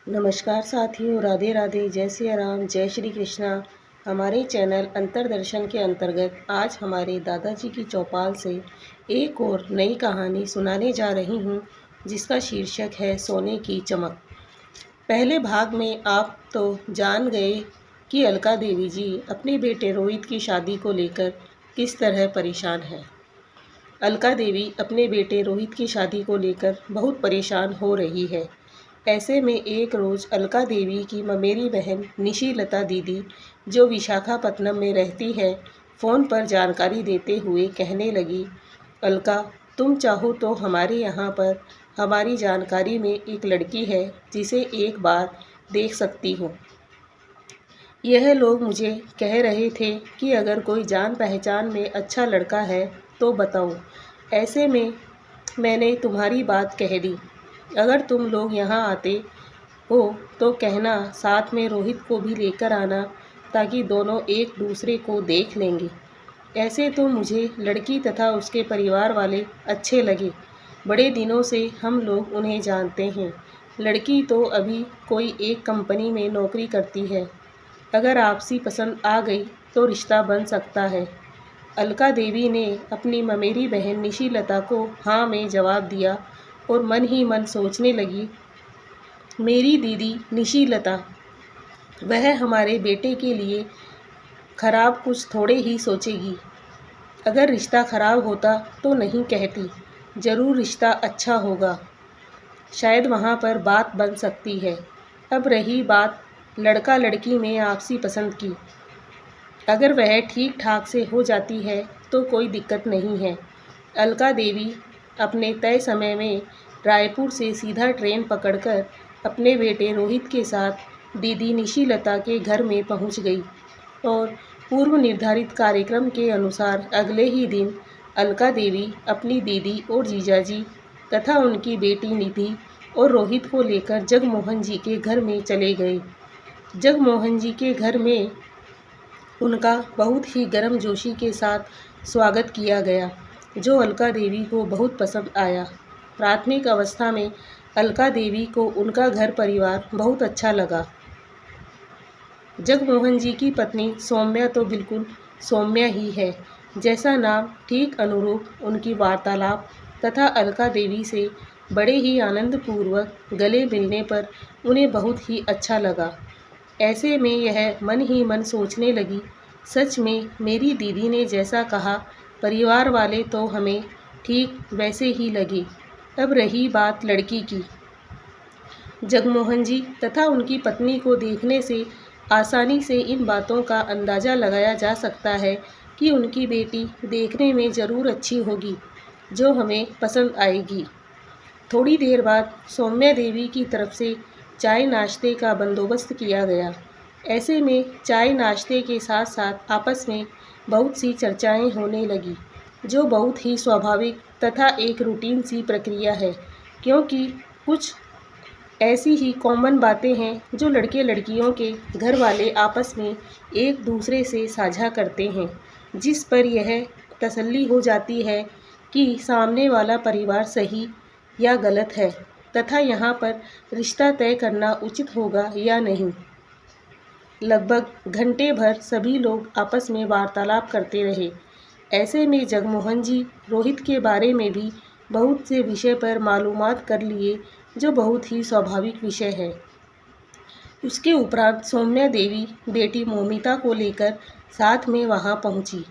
नमस्कार साथियों, राधे राधे, जय सिया राम, जय श्री कृष्णा। हमारे चैनल अंतरदर्शन के अंतर्गत आज हमारे दादाजी की चौपाल से एक और नई कहानी सुनाने जा रही हूँ, जिसका शीर्षक है सोने की चमक। पहले भाग में आप तो जान गए कि अलका देवी जी अपने बेटे रोहित की शादी को लेकर किस तरह परेशान है। अलका देवी अपने बेटे रोहित की शादी को लेकर बहुत परेशान हो रही है। ऐसे में एक रोज़ अलका देवी की ममेरी बहन निशिलता दीदी, जो विशाखापत्तनम में रहती है, फ़ोन पर जानकारी देते हुए कहने लगी, अलका, तुम चाहो तो हमारे यहाँ पर हमारी जानकारी में एक लड़की है जिसे एक बार देख सकती हो। यह लोग मुझे कह रहे थे कि अगर कोई जान पहचान में अच्छा लड़का है तो बताओ। ऐसे में मैंने तुम्हारी बात कह दी। अगर तुम लोग यहाँ आते हो तो कहना साथ में रोहित को भी लेकर आना, ताकि दोनों एक दूसरे को देख लेंगे। ऐसे तो मुझे लड़की तथा उसके परिवार वाले अच्छे लगे। बड़े दिनों से हम लोग उन्हें जानते हैं। लड़की तो अभी कोई एक कंपनी में नौकरी करती है। अगर आपसी पसंद आ गई तो रिश्ता बन सकता है। अलका देवी ने अपनी ममेरी बहन निशिलता को हाँ में जवाब दिया और मन ही मन सोचने लगी, मेरी दीदी निशिलता, वह हमारे बेटे के लिए खराब कुछ थोड़े ही सोचेगी। अगर रिश्ता खराब होता तो नहीं कहती, ज़रूर रिश्ता अच्छा होगा, शायद वहाँ पर बात बन सकती है। अब रही बात लड़का लड़की में आपसी पसंद की, अगर वह ठीक ठाक से हो जाती है तो कोई दिक्कत नहीं है। अलका देवी अपने तय समय में रायपुर से सीधा ट्रेन पकड़कर अपने बेटे रोहित के साथ दीदी निशिलता के घर में पहुंच गई और पूर्व निर्धारित कार्यक्रम के अनुसार अगले ही दिन अलका देवी अपनी दीदी और जीजाजी तथा उनकी बेटी निधि और रोहित को लेकर जगमोहन जी के घर में चले गए। जगमोहन जी के घर में उनका बहुत ही गर्मजोशी के साथ स्वागत किया गया, जो अलका देवी को बहुत पसंद आया। प्राथमिक अवस्था में अलका देवी को उनका घर परिवार बहुत अच्छा लगा। जगमोहन जी की पत्नी सौम्या तो बिल्कुल सौम्या ही है, जैसा नाम ठीक अनुरूप उनकी वार्तालाप तथा अलका देवी से बड़े ही आनंदपूर्वक गले मिलने पर उन्हें बहुत ही अच्छा लगा। ऐसे में यह मन ही मन सोचने लगी, सच में मेरी दीदी ने जैसा कहा, परिवार वाले तो हमें ठीक वैसे ही लगे। अब रही बात लड़की की। जगमोहन जी तथा उनकी पत्नी को देखने से आसानी से इन बातों का अंदाज़ा लगाया जा सकता है कि उनकी बेटी देखने में ज़रूर अच्छी होगी, जो हमें पसंद आएगी। थोड़ी देर बाद सौम्या देवी की तरफ से चाय नाश्ते का बंदोबस्त किया गया। ऐसे में चाय नाश्ते के साथ साथ आपस में बहुत सी चर्चाएं होने लगी, जो बहुत ही स्वाभाविक तथा एक रूटीन सी प्रक्रिया है, क्योंकि कुछ ऐसी ही कॉमन बातें हैं जो लड़के लड़कियों के घर वाले आपस में एक दूसरे से साझा करते हैं, जिस पर यह तसल्ली हो जाती है कि सामने वाला परिवार सही या गलत है तथा यहाँ पर रिश्ता तय करना उचित होगा या नहीं। लगभग घंटे भर सभी लोग आपस में वार्तालाप करते रहे। ऐसे में जगमोहन जी रोहित के बारे में भी बहुत से विषय पर मालूमात कर लिए, जो बहुत ही स्वाभाविक विषय है। उसके उपरांत सौम्या देवी बेटी मोमिता को लेकर साथ में वहां पहुंची।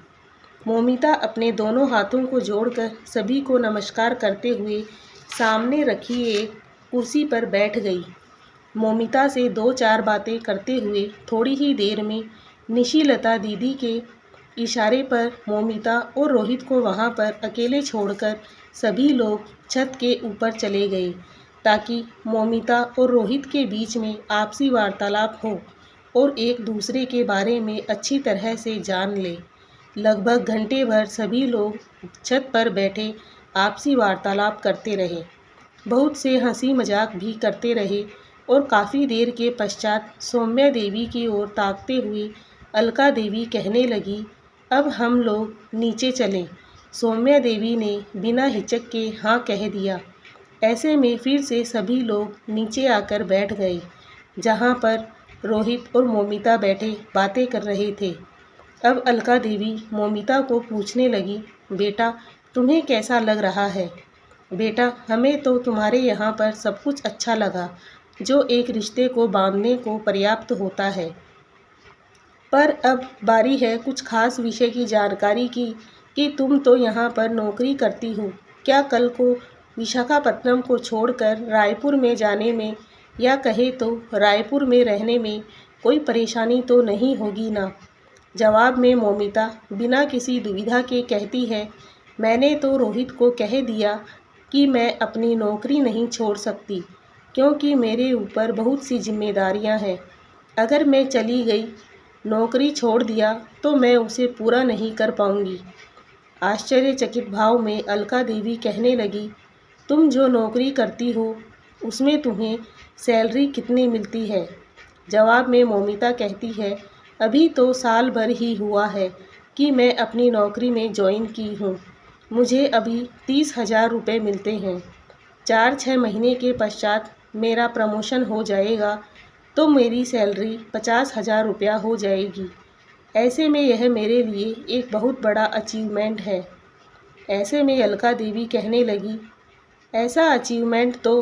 मोमिता अपने दोनों हाथों को जोड़कर सभी को नमस्कार करते हुए सामने रखी एक कुर्सी पर बैठ गई। मोमिता से दो चार बातें करते हुए थोड़ी ही देर में निशिलता दीदी के इशारे पर मोमिता और रोहित को वहां पर अकेले छोड़कर सभी लोग छत के ऊपर चले गए, ताकि मोमिता और रोहित के बीच में आपसी वार्तालाप हो और एक दूसरे के बारे में अच्छी तरह से जान ले। लगभग घंटे भर सभी लोग छत पर बैठे आपसी वार्तालाप करते रहे, बहुत से हंसी मजाक भी करते रहे और काफ़ी देर के पश्चात सौम्या देवी की ओर ताकते हुए अलका देवी कहने लगी, अब हम लोग नीचे चलें। सौम्या देवी ने बिना हिचक के हाँ कह दिया। ऐसे में फिर से सभी लोग नीचे आकर बैठ गए। जहाँ पर रोहित और मोमिता बैठे बातें कर रहे थे। अब अलका देवी मोमिता को पूछने लगी, बेटा तुम्हें कैसा लग रहा है? बेटा हमें तो तुम्हारे यहाँ पर सब कुछ अच्छा लगा, जो एक रिश्ते को बांधने को पर्याप्त होता है। पर अब बारी है कुछ खास विषय की जानकारी की कि तुम तो यहाँ पर नौकरी करती हो। क्या कल को विशाखापत्तनम को छोड़कर रायपुर में जाने में या कहे तो रायपुर में रहने में कोई परेशानी तो नहीं होगी ना? जवाब में मोमिता बिना किसी दुविधा के कहती है, मैंने तो रोहित को कह दिया कि मैं अपनी नौकरी नहीं छोड़ सकती, क्योंकि मेरे ऊपर बहुत सी जिम्मेदारियां हैं। अगर मैं चली गई, नौकरी छोड़ दिया तो मैं उसे पूरा नहीं कर पाऊंगी। आश्चर्यचकित भाव में अलका देवी कहने लगी, तुम जो नौकरी करती हो उसमें तुम्हें सैलरी कितनी मिलती है? जवाब में मोमिता कहती है, अभी तो साल भर ही हुआ है कि मैं अपनी नौकरी में ज्वाइन की हूँ। मुझे अभी 30,000 रुपये मिलते हैं। 4-6 महीने के पश्चात मेरा प्रमोशन हो जाएगा तो मेरी सैलरी 50,000 रुपया हो जाएगी। ऐसे में यह मेरे लिए एक बहुत बड़ा अचीवमेंट है। ऐसे में अलका देवी कहने लगी, ऐसा अचीवमेंट तो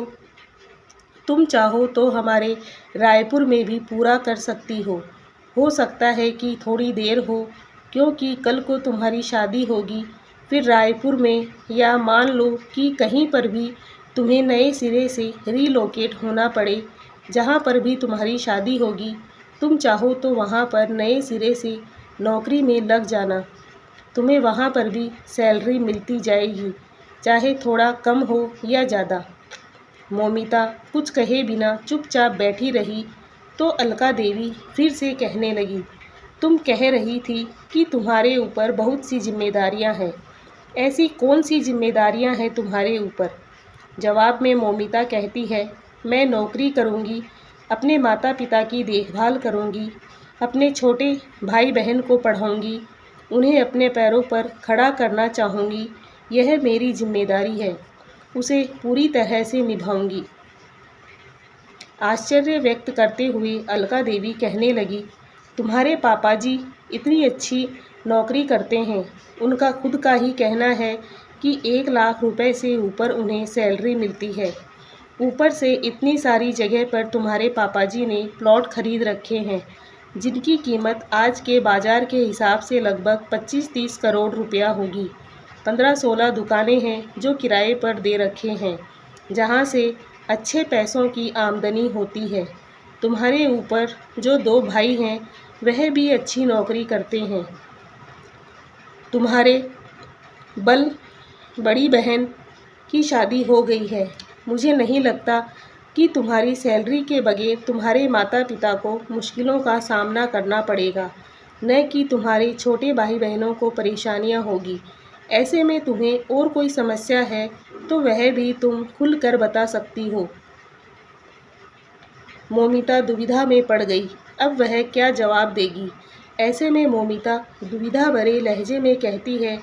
तुम चाहो तो हमारे रायपुर में भी पूरा कर सकती हो सकता है कि थोड़ी देर हो, क्योंकि कल को तुम्हारी शादी होगी, फिर रायपुर में या मान लो कि कहीं पर भी तुम्हें नए सिरे से रीलोकेट होना पड़े। जहाँ पर भी तुम्हारी शादी होगी, तुम चाहो तो वहाँ पर नए सिरे से नौकरी में लग जाना। तुम्हें वहाँ पर भी सैलरी मिलती जाएगी, चाहे थोड़ा कम हो या ज़्यादा। मोमिता कुछ कहे बिना चुपचाप बैठी रही तो अलका देवी फिर से कहने लगी, तुम कह रही थी कि तुम्हारे ऊपर बहुत सी जिम्मेदारियां हैं। ऐसी कौन सी जिम्मेदारियां हैं तुम्हारे ऊपर? जवाब में मोमिता कहती है, मैं नौकरी करूंगी, अपने माता पिता की देखभाल करूंगी, अपने छोटे भाई बहन को पढ़ाऊंगी, उन्हें अपने पैरों पर खड़ा करना चाहूँगी। यह मेरी जिम्मेदारी है, उसे पूरी तरह से निभाऊंगी। आश्चर्य व्यक्त करते हुए अलका देवी कहने लगी, तुम्हारे पापा जी इतनी अच्छी नौकरी करते हैं, उनका खुद का ही कहना है कि 1 लाख रुपए से ऊपर उन्हें सैलरी मिलती है। ऊपर से इतनी सारी जगह पर तुम्हारे पापा जी ने प्लॉट खरीद रखे हैं, जिनकी कीमत आज के बाज़ार के हिसाब से लगभग 25-30 करोड़ रुपया होगी। 15-16 दुकानें हैं जो किराए पर दे रखे हैं, जहां से अच्छे पैसों की आमदनी होती है। तुम्हारे ऊपर जो 2 भाई हैं वह भी अच्छी नौकरी करते हैं। तुम्हारे बड़ी बहन की शादी हो गई है। मुझे नहीं लगता कि तुम्हारी सैलरी के बगैर तुम्हारे माता पिता को मुश्किलों का सामना करना पड़ेगा, न कि तुम्हारे छोटे भाई बहनों को परेशानियां होगी। ऐसे में तुम्हें और कोई समस्या है तो वह भी तुम खुलकर बता सकती हो। मोमिता दुविधा में पड़ गई, अब वह क्या जवाब देगी। ऐसे में मोमिता दुविधा भरे लहजे में कहती है,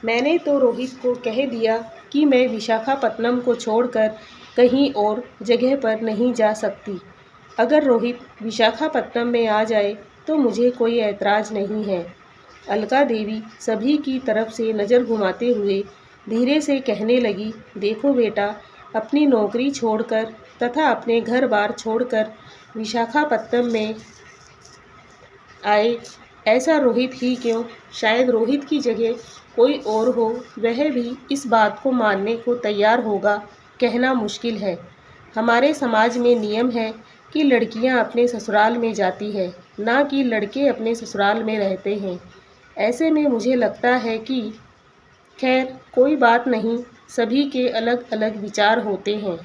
मैंने तो रोहित को कह दिया कि मैं विशाखापत्तनम को छोड़कर कहीं और जगह पर नहीं जा सकती। अगर रोहित विशाखापत्तनम में आ जाए तो मुझे कोई ऐतराज़ नहीं है। अलका देवी सभी की तरफ से नज़र घुमाते हुए धीरे से कहने लगी, देखो बेटा, अपनी नौकरी छोड़कर तथा अपने घर बार छोड़कर विशाखापत्तनम में आए, ऐसा रोहित ही क्यों, शायद रोहित की जगह कोई और हो, वह भी इस बात को मानने को तैयार होगा, कहना मुश्किल है। हमारे समाज में नियम है कि लड़कियां अपने ससुराल में जाती है, ना कि लड़के अपने ससुराल में रहते हैं। ऐसे में मुझे लगता है कि खैर कोई बात नहीं, सभी के अलग अलग विचार होते हैं।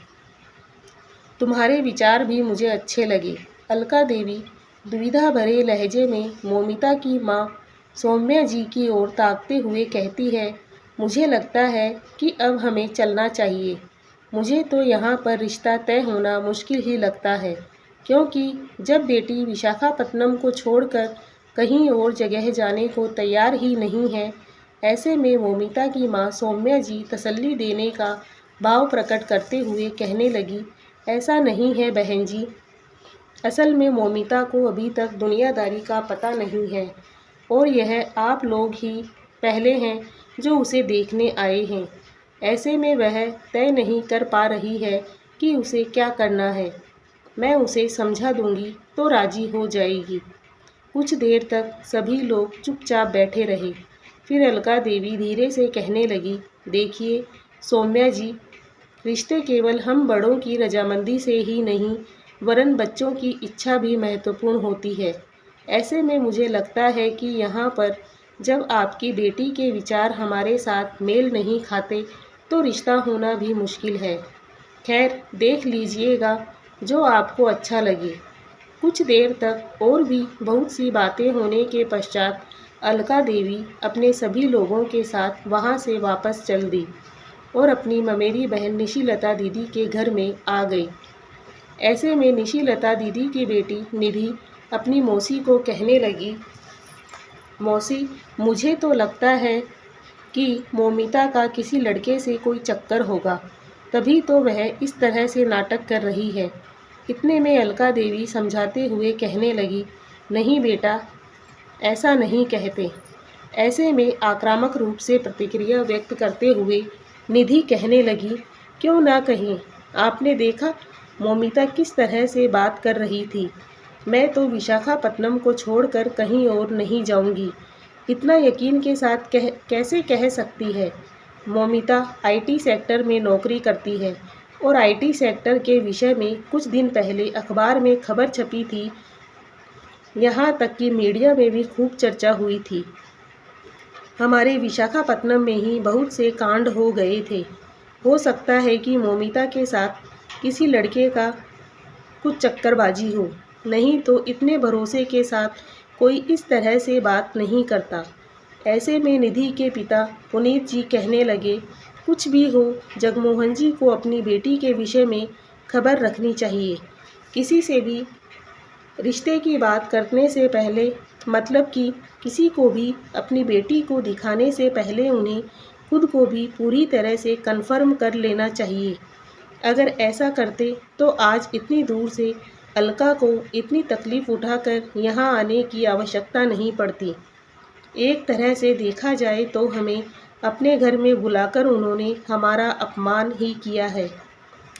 तुम्हारे विचार भी मुझे अच्छे लगे। अलका देवी दुविधा भरे लहजे में मोमिता की माँ सौम्या जी की ओर ताकते हुए कहती है, मुझे लगता है कि अब हमें चलना चाहिए। मुझे तो यहाँ पर रिश्ता तय होना मुश्किल ही लगता है, क्योंकि जब बेटी विशाखापत्तनम को छोड़कर कहीं और जगह जाने को तैयार ही नहीं है। ऐसे में मोमिता की माँ सौम्या जी तसल्ली देने का भाव प्रकट करते हुए कहने लगी, ऐसा नहीं है बहन जी, असल में मौमिता को अभी तक दुनियादारी का पता नहीं है और यह आप लोग ही पहले हैं जो उसे देखने आए हैं। ऐसे में वह तय नहीं कर पा रही है कि उसे क्या करना है। मैं उसे समझा दूंगी तो राजी हो जाएगी। कुछ देर तक सभी लोग चुपचाप बैठे रहे। फिर अलका देवी धीरे से कहने लगी, देखिए सौम्या जी, रिश्ते केवल हम बड़ों की रजामंदी से ही नहीं वरन बच्चों की इच्छा भी महत्वपूर्ण होती है। ऐसे में मुझे लगता है कि यहाँ पर जब आपकी बेटी के विचार हमारे साथ मेल नहीं खाते तो रिश्ता होना भी मुश्किल है। खैर देख लीजिएगा जो आपको अच्छा लगे। कुछ देर तक और भी बहुत सी बातें होने के पश्चात अलका देवी अपने सभी लोगों के साथ वहाँ से वापस चल दी और अपनी ममेरी बहन निशिलता दीदी के घर में आ गई। ऐसे में निशिलता दीदी की बेटी निधि अपनी मौसी को कहने लगी, मौसी मुझे तो लगता है कि मौमिता का किसी लड़के से कोई चक्कर होगा, तभी तो वह इस तरह से नाटक कर रही है। इतने में अलका देवी समझाते हुए कहने लगी, नहीं बेटा ऐसा नहीं कहते। ऐसे में आक्रामक रूप से प्रतिक्रिया व्यक्त करते हुए निधि कहने लगी, क्यों ना कहें, आपने देखा मौमिता किस तरह से बात कर रही थी। मैं तो विशाखापत्तनम को छोड़कर कहीं और नहीं जाऊंगी। इतना यकीन के साथ कैसे कह सकती है। मौमिता आईटी सेक्टर में नौकरी करती है और आईटी सेक्टर के विषय में कुछ दिन पहले अखबार में खबर छपी थी। यहाँ तक कि मीडिया में भी खूब चर्चा हुई थी। हमारे विशाखापत्तनम में ही बहुत से कांड हो गए थे। हो सकता है कि मौमिता के साथ किसी लड़के का कुछ चक्करबाजी हो, नहीं तो इतने भरोसे के साथ कोई इस तरह से बात नहीं करता। ऐसे में निधि के पिता पुनीत जी कहने लगे, कुछ भी हो जगमोहन जी को अपनी बेटी के विषय में खबर रखनी चाहिए। किसी से भी रिश्ते की बात करने से पहले, मतलब कि किसी को भी अपनी बेटी को दिखाने से पहले उन्हें खुद को भी पूरी तरह से कंफर्म कर लेना चाहिए। अगर ऐसा करते तो आज इतनी दूर से अलका को इतनी तकलीफ़ उठाकर यहाँ आने की आवश्यकता नहीं पड़ती। एक तरह से देखा जाए तो हमें अपने घर में बुलाकर उन्होंने हमारा अपमान ही किया है।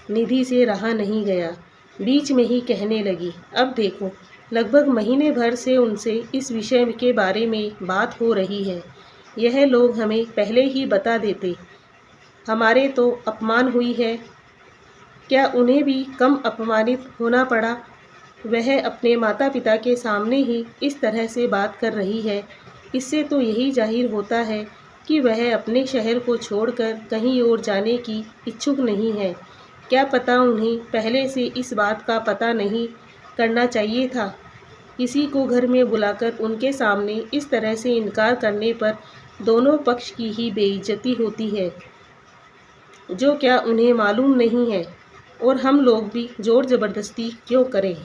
निधि से रहा नहीं गया, बीच में ही कहने लगी, अब देखो लगभग महीने भर से उनसे इस विषय के बारे में बात हो रही है। यह लोग हमें पहले ही बता देते, हमारे तो अपमान हुई है। क्या उन्हें भी कम अपमानित होना पड़ा। वह अपने माता पिता के सामने ही इस तरह से बात कर रही है। इससे तो यही जाहिर होता है कि वह अपने शहर को छोड़कर कहीं और जाने की इच्छुक नहीं है। क्या पता उन्हें पहले से इस बात का पता नहीं करना चाहिए था। किसी को घर में बुलाकर उनके सामने इस तरह से इनकार करने पर दोनों पक्ष की ही बेइज्जती होती है, जो क्या उन्हें मालूम नहीं है। और हम लोग भी ज़ोर ज़बरदस्ती क्यों करें।